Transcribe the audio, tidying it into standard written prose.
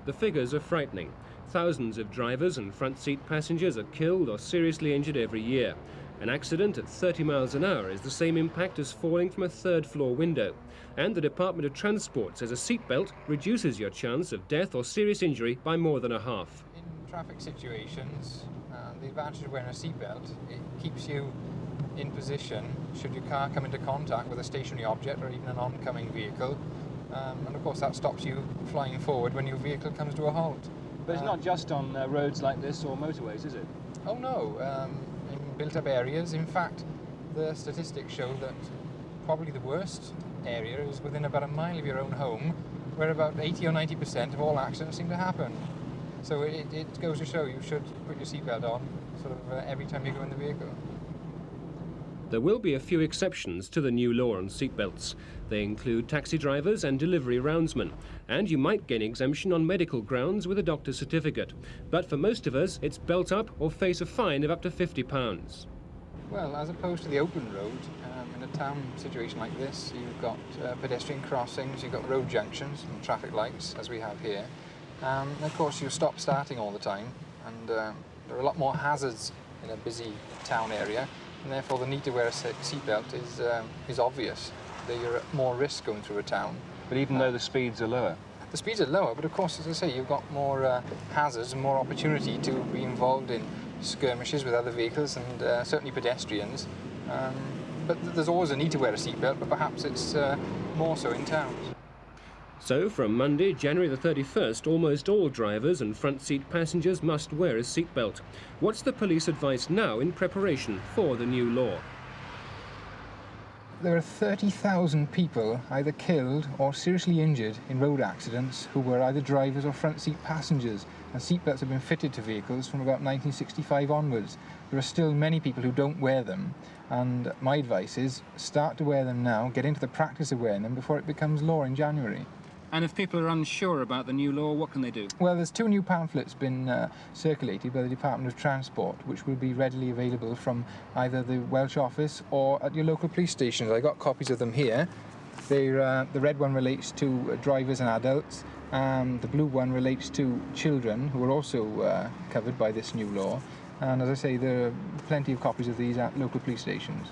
The figures are frightening. Thousands of drivers and front seat passengers are killed or seriously injured every year. An accident at 30 miles an hour is the same impact as falling from a third-floor window. And the Department of Transport says a seatbelt reduces your chance of death or serious injury by more than a half. In traffic situations, the advantage of wearing a seatbelt, it keeps you in position should your car come into contact with a stationary object or even an oncoming vehicle. And of course that stops you flying forward when your vehicle comes to a halt. But it's not just on roads like this or motorways, is it? Oh no, in built-up areas. In fact, the statistics show that probably the worst area is within about a mile of your own home, where about 80 or 90% of all accidents seem to happen. So it goes to show you should put your seatbelt on sort of every time you go in the vehicle. There will be a few exceptions to the new law on seatbelts. They include taxi drivers and delivery roundsmen, and you might gain exemption on medical grounds with a doctor's certificate. But for most of us, it's belt up or face a fine of up to £50. Well, as opposed to the open road, in a town situation like this, you've got pedestrian crossings, you've got road junctions and traffic lights, as we have here. And of course, you stop starting all the time, and there are a lot more hazards in a busy town area. And therefore the need to wear a seatbelt is obvious. You're at more risk going through a town. But even though the speeds are lower? The speeds are lower, but of course, as I say, you've got more hazards and more opportunity to be involved in skirmishes with other vehicles and certainly pedestrians. But there's always a need to wear a seatbelt, but perhaps it's more so in towns. So from Monday, January the 31st, almost all drivers and front seat passengers must wear a seatbelt. What's the police advice now in preparation for the new law? There are 30,000 people either killed or seriously injured in road accidents who were either drivers or front seat passengers, and seatbelts have been fitted to vehicles from about 1965 onwards. There are still many people who don't wear them, and my advice is start to wear them now, get into the practice of wearing them before it becomes law in January. And if people are unsure about the new law, what can they do? Well, there's 2 new pamphlets been circulated by the Department of Transport, which will be readily available from either the Welsh office or at your local police stations. I got copies of them here. The red one relates to drivers and adults, and the blue one relates to children, who are also covered by this new law. And as I say, there are plenty of copies of these at local police stations.